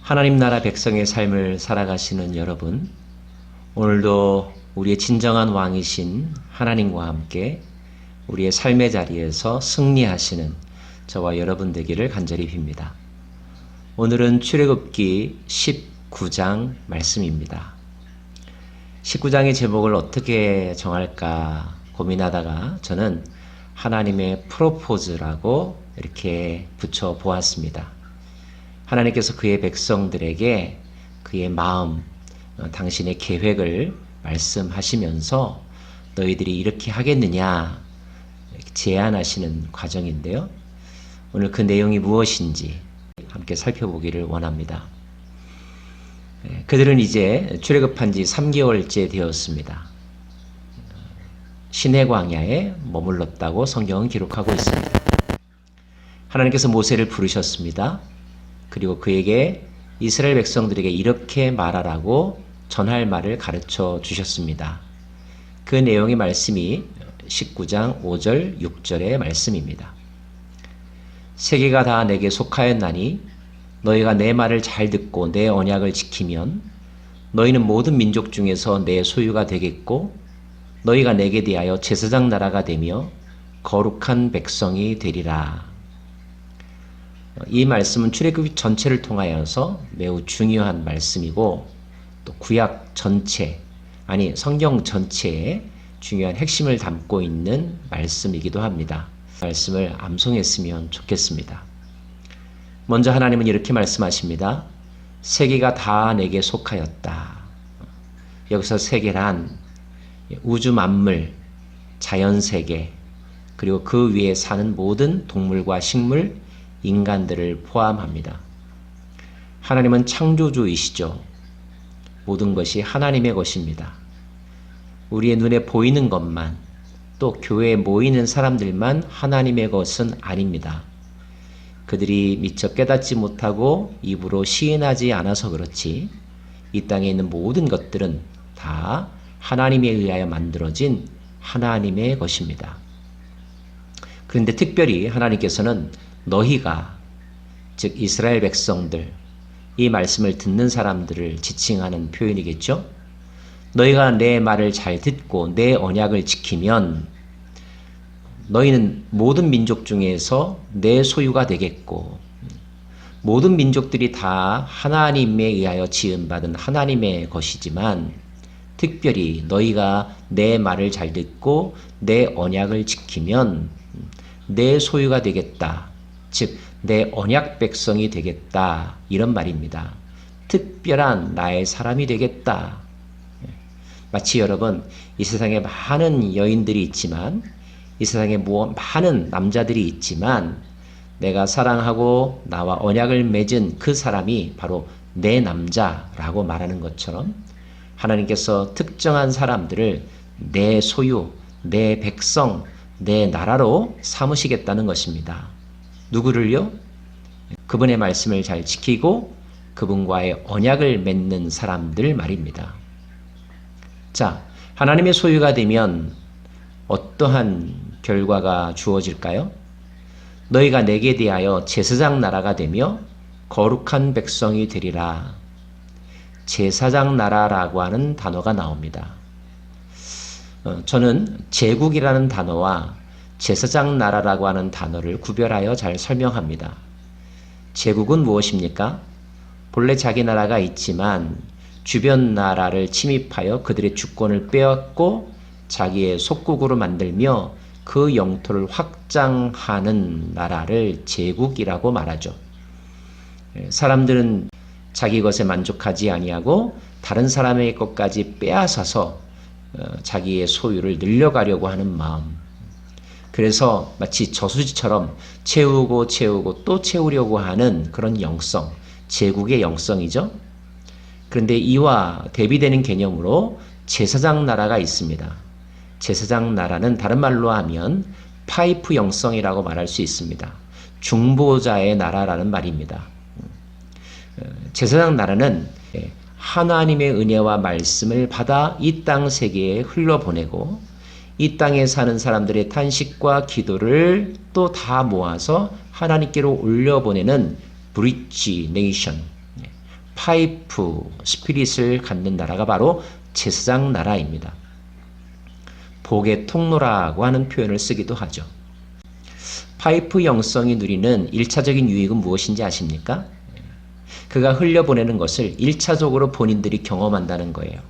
하나님 나라 백성의 삶을 살아가시는 여러분, 오늘도 우리의 진정한 왕이신 하나님과 함께 우리의 삶의 자리에서 승리하시는 저와 여러분 되기를 간절히 빕니다. 오늘은 출애굽기 19장 말씀입니다. 19장의 제목을 어떻게 정할까 고민하다가 저는 하나님의 프로포즈라고 이렇게 붙여 보았습니다. 하나님께서 그의 백성들에게 그의 마음, 당신의 계획을 말씀하시면서 너희들이 이렇게 하겠느냐 제안하시는 과정인데요. 오늘 그 내용이 무엇인지 함께 살펴보기를 원합니다. 그들은 이제 출애굽한 지 3개월째 되었습니다. 시내 광야에 머물렀다고 성경은 기록하고 있습니다. 하나님께서 모세를 부르셨습니다. 그리고 그에게 이스라엘 백성들에게 이렇게 말하라고 전할 말을 가르쳐 주셨습니다. 그 내용의 말씀이 19장 5절 6절의 말씀입니다. 세계가 다 내게 속하였나니 너희가 내 말을 잘 듣고 내 언약을 지키면 너희는 모든 민족 중에서 내 소유가 되겠고 너희가 내게 대하여 제사장 나라가 되며 거룩한 백성이 되리라. 이 말씀은 출애굽 전체를 통하여서 매우 중요한 말씀이고 또 구약 전체, 아니 성경 전체에 중요한 핵심을 담고 있는 말씀이기도 합니다. 말씀을 암송했으면 좋겠습니다. 먼저 하나님은 이렇게 말씀하십니다. 세계가 다 내게 속하였다. 여기서 세계란 우주 만물, 자연세계, 그리고 그 위에 사는 모든 동물과 식물, 인간들을 포함합니다. 하나님은 창조주이시죠. 모든 것이 하나님의 것입니다. 우리의 눈에 보이는 것만, 또 교회에 모이는 사람들만 하나님의 것은 아닙니다. 그들이 미처 깨닫지 못하고 입으로 시인하지 않아서 그렇지 이 땅에 있는 모든 것들은 다 하나님에 의하여 만들어진 하나님의 것입니다. 그런데 특별히 하나님께서는 너희가, 즉 이스라엘 백성들, 이 말씀을 듣는 사람들을 지칭하는 표현이겠죠. 너희가 내 말을 잘 듣고 내 언약을 지키면 너희는 모든 민족 중에서 내 소유가 되겠고 모든 민족들이 다 하나님에 의하여 지음받은 하나님의 것이지만 특별히 너희가 내 말을 잘 듣고 내 언약을 지키면 내 소유가 되겠다. 즉 내 언약 백성이 되겠다. 이런 말입니다. 특별한 나의 사람이 되겠다. 마치 여러분 이 세상에 많은 여인들이 있지만 이 세상에 많은 남자들이 있지만 내가 사랑하고 나와 언약을 맺은 그 사람이 바로 내 남자라고 말하는 것처럼 하나님께서 특정한 사람들을 내 소유, 내 백성, 내 나라로 삼으시겠다는 것입니다. 누구를요? 그분의 말씀을 잘 지키고 그분과의 언약을 맺는 사람들 말입니다. 자, 하나님의 소유가 되면 어떠한 결과가 주어질까요? 너희가 내게 대하여 제사장 나라가 되며 거룩한 백성이 되리라. 제사장 나라라고 하는 단어가 나옵니다. 저는 제국이라는 단어와 제사장 나라라고 하는 단어를 구별하여 잘 설명합니다. 제국은 무엇입니까? 본래 자기 나라가 있지만 주변 나라를 침입하여 그들의 주권을 빼앗고 자기의 속국으로 만들며 그 영토를 확장하는 나라를 제국이라고 말하죠. 사람들은 자기 것에 만족하지 아니하고 다른 사람의 것까지 빼앗아서 자기의 소유를 늘려가려고 하는 마음. 그래서 마치 저수지처럼 채우고 또 채우려고 하는 그런 영성, 제국의 영성이죠. 그런데 이와 대비되는 개념으로 제사장 나라가 있습니다. 제사장 나라는 다른 말로 하면 파이프 영성이라고 말할 수 있습니다. 중보자의 나라라는 말입니다. 제사장 나라는 하나님의 은혜와 말씀을 받아 이 땅 세계에 흘러보내고 이 땅에 사는 사람들의 탄식과 기도를 또 다 모아서 하나님께로 올려보내는 브릿지 네이션, 파이프 스피릿을 갖는 나라가 바로 제사장 나라입니다. 복의 통로라고 하는 표현을 쓰기도 하죠. 파이프 영성이 누리는 1차적인 유익은 무엇인지 아십니까? 그가 흘려보내는 것을 1차적으로 본인들이 경험한다는 거예요.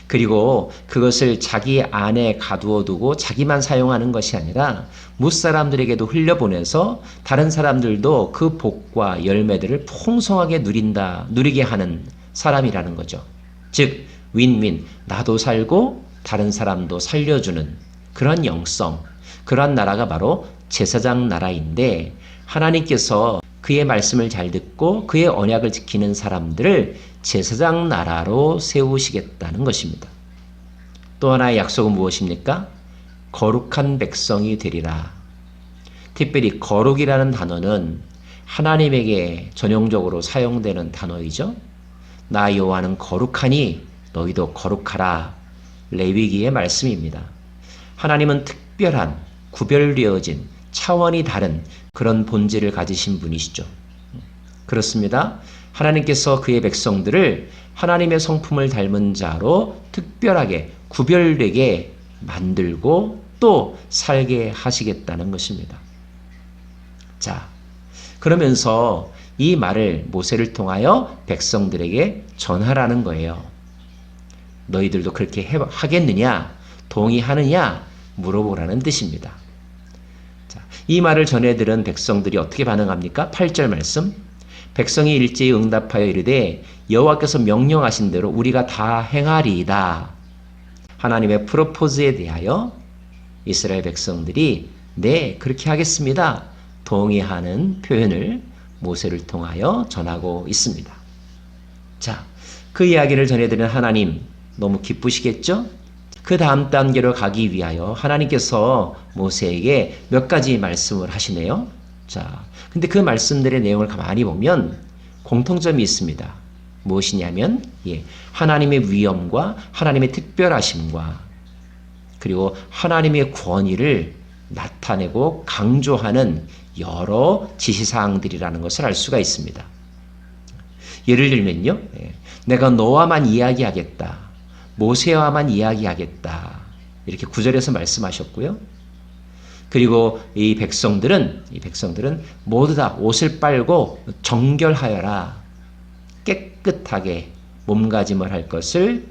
그리고 그것을 자기 안에 가두어 두고 자기만 사용하는 것이 아니라 무사람들에게도 흘려보내서 다른 사람들도 그 복과 열매들을 풍성하게 누리게 하는 사람이라는 거죠. 즉 윈윈, 나도 살고 다른 사람도 살려주는 그런 영성, 그런 나라가 바로 제사장 나라인데, 하나님께서 그의 말씀을 잘 듣고 그의 언약을 지키는 사람들을 제사장 나라로 세우시겠다는 것입니다. 또 하나의 약속은 무엇입니까? 거룩한 백성이 되리라. 특별히 거룩이라는 단어는 하나님에게 전용적으로 사용되는 단어이죠. 나 여호와는 거룩하니 너희도 거룩하라. 레위기의 말씀입니다. 하나님은 특별한, 구별되어진, 차원이 다른 그런 본질을 가지신 분이시죠. 그렇습니다. 하나님께서 그의 백성들을 하나님의 성품을 닮은 자로 특별하게 구별되게 만들고 또 살게 하시겠다는 것입니다. 자, 그러면서 이 말을 모세를 통하여 백성들에게 전하라는 거예요. 너희들도 그렇게 하겠느냐? 동의하느냐? 물어보라는 뜻입니다. 자, 이 말을 전해들은 백성들이 어떻게 반응합니까? 8절 말씀. 백성이 일제히 응답하여 이르되 여호와께서 명령하신 대로 우리가 다 행하리이다. 하나님의 프로포즈에 대하여 이스라엘 백성들이 네, 그렇게 하겠습니다. 동의하는 표현을 모세를 통하여 전하고 있습니다. 자, 그 이야기를 전해드리는 하나님 너무 기쁘시겠죠? 그 다음 단계로 가기 위하여 하나님께서 모세에게 몇 가지 말씀을 하시네요. 자, 근데 그 말씀들의 내용을 가만히 보면 공통점이 있습니다. 무엇이냐면, 하나님의 위엄과 하나님의 특별하심과 그리고 하나님의 권위를 나타내고 강조하는 여러 지시사항들이라는 것을 알 수가 있습니다. 예를 들면요, 내가 너와만 이야기하겠다, 모세와만 이야기하겠다, 이렇게 9절에서 말씀하셨고요. 그리고 이 백성들은 모두 다 옷을 빨고 정결하여라, 깨끗하게 몸가짐을 할 것을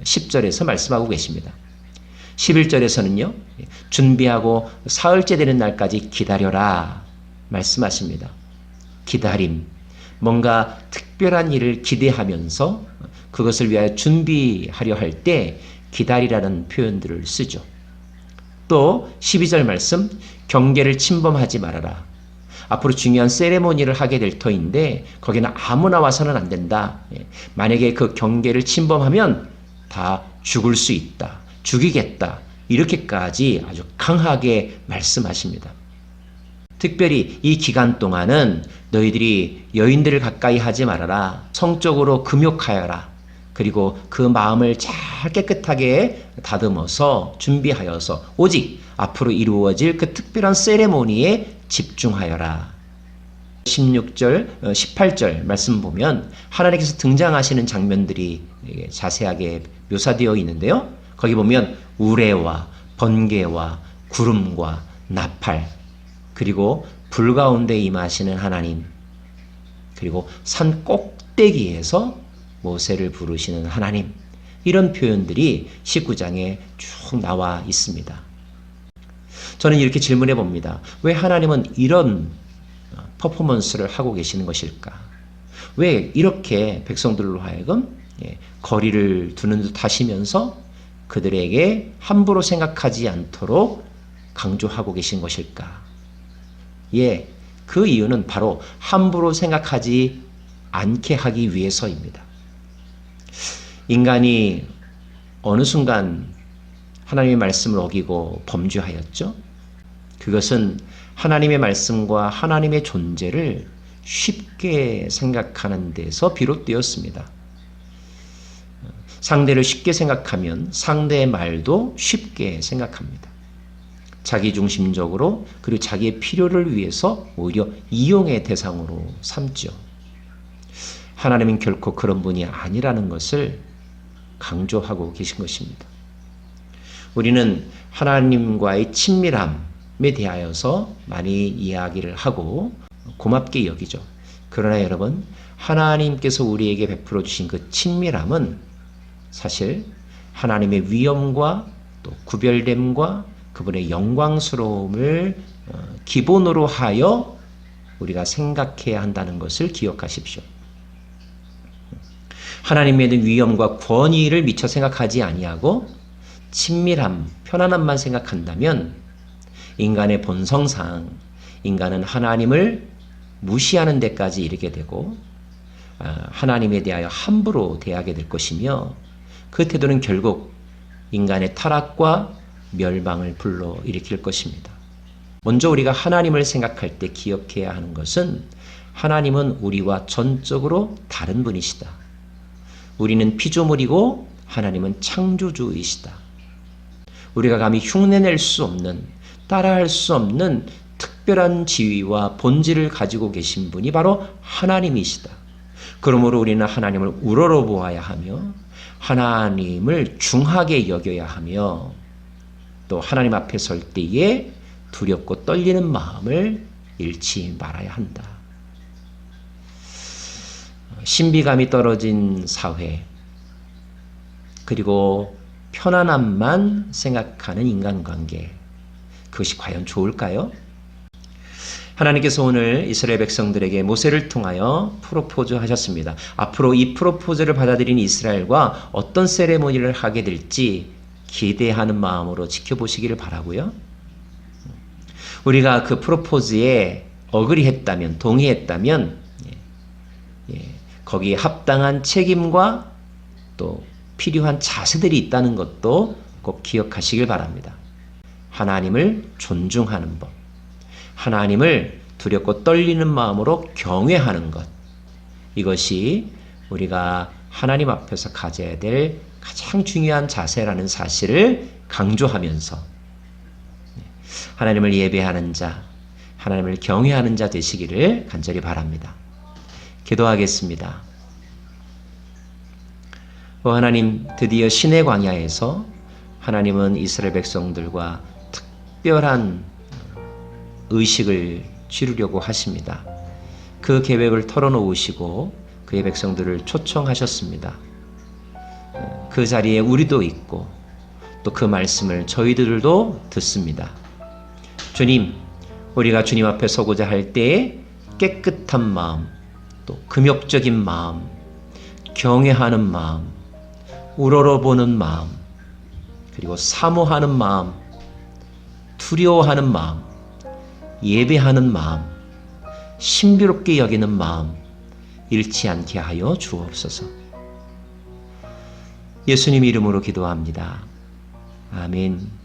10절에서 말씀하고 계십니다. 11절에서는요, 준비하고 사흘째 되는 날까지 기다려라 말씀하십니다. 기다림, 뭔가 특별한 일을 기대하면서 그것을 위하여 준비하려 할 때 기다리라는 표현들을 쓰죠. 또 12절 말씀, 경계를 침범하지 말아라. 앞으로 중요한 세레모니를 하게 될 터인데 거기는 아무나 와서는 안 된다. 만약에 그 경계를 침범하면 다 죽을 수 있다, 죽이겠다, 이렇게까지 아주 강하게 말씀하십니다. 특별히 이 기간 동안은 너희들이 여인들을 가까이 하지 말아라, 성적으로 금욕하여라, 그리고 그 마음을 잘 깨끗하게 다듬어서 준비하여서 오직 앞으로 이루어질 그 특별한 세레모니에 집중하여라. 16절, 18절 말씀 보면 하나님께서 등장하시는 장면들이 자세하게 묘사되어 있는데요. 거기 보면 우레와 번개와 구름과 나팔, 그리고 불 가운데 임하시는 하나님, 그리고 산 꼭대기에서 모세를 부르시는 하나님, 이런 표현들이 19장에 쭉 나와 있습니다. 저는 이렇게 질문해 봅니다. 왜 하나님은 이런 퍼포먼스를 하고 계시는 것일까? 왜 이렇게 백성들로 하여금 거리를 두는 듯 하시면서 그들에게 함부로 생각하지 않도록 강조하고 계신 것일까? 그 이유는 바로 함부로 생각하지 않게 하기 위해서입니다. 인간이 어느 순간 하나님의 말씀을 어기고 범죄하였죠? 그것은 하나님의 말씀과 하나님의 존재를 쉽게 생각하는 데서 비롯되었습니다. 상대를 쉽게 생각하면 상대의 말도 쉽게 생각합니다. 자기중심적으로, 그리고 자기의 필요를 위해서 오히려 이용의 대상으로 삼죠. 하나님은 결코 그런 분이 아니라는 것을 강조하고 계신 것입니다. 우리는 하나님과의 친밀함에 대하여서 많이 이야기를 하고 고맙게 여기죠. 그러나 여러분, 하나님께서 우리에게 베풀어 주신 그 친밀함은 사실 하나님의 위엄과 또 구별됨과 그분의 영광스러움을 기본으로 하여 우리가 생각해야 한다는 것을 기억하십시오. 하나님에 대한 위엄과 권위를 미처 생각하지 아니하고 친밀함, 편안함만 생각한다면 인간의 본성상 인간은 하나님을 무시하는 데까지 이르게 되고 하나님에 대하여 함부로 대하게 될 것이며 그 태도는 결국 인간의 타락과 멸망을 불러일으킬 것입니다. 먼저 우리가 하나님을 생각할 때 기억해야 하는 것은 하나님은 우리와 전적으로 다른 분이시다. 우리는 피조물이고 하나님은 창조주이시다. 우리가 감히 흉내낼 수 없는, 따라할 수 없는 특별한 지위와 본질을 가지고 계신 분이 바로 하나님이시다. 그러므로 우리는 하나님을 우러러 보아야 하며 하나님을 중하게 여겨야 하며 또 하나님 앞에 설 때에 두렵고 떨리는 마음을 잃지 말아야 한다. 신비감이 떨어진 사회, 그리고 편안함만 생각하는 인간관계, 그것이 과연 좋을까요? 하나님께서 오늘 이스라엘 백성들에게 모세를 통하여 프로포즈 하셨습니다. 앞으로 이 프로포즈를 받아들인 이스라엘과 어떤 세레모니를 하게 될지 기대하는 마음으로 지켜보시기를 바라고요. 우리가 그 프로포즈에 어그리했다면, 동의했다면 거기에 합당한 책임과 또 필요한 자세들이 있다는 것도 꼭 기억하시길 바랍니다. 하나님을 존중하는 법, 하나님을 두렵고 떨리는 마음으로 경외하는 것, 이것이 우리가 하나님 앞에서 가져야 될 가장 중요한 자세라는 사실을 강조하면서 하나님을 예배하는 자, 하나님을 경외하는 자 되시기를 간절히 바랍니다. 기도하겠습니다. 하나님, 드디어 신의 광야에서 하나님은 이스라엘 백성들과 특별한 의식을 치르려고 하십니다. 그 계획을 털어놓으시고 그의 백성들을 초청하셨습니다. 그 자리에 우리도 있고 또 그 말씀을 저희들도 듣습니다. 주님, 우리가 주님 앞에 서고자 할 때에 깨끗한 마음, 또 금욕적인 마음, 경외하는 마음, 우러러보는 마음, 그리고 사모하는 마음, 두려워하는 마음, 예배하는 마음, 신비롭게 여기는 마음 잃지 않게 하여 주옵소서. 예수님 이름으로 기도합니다. 아멘.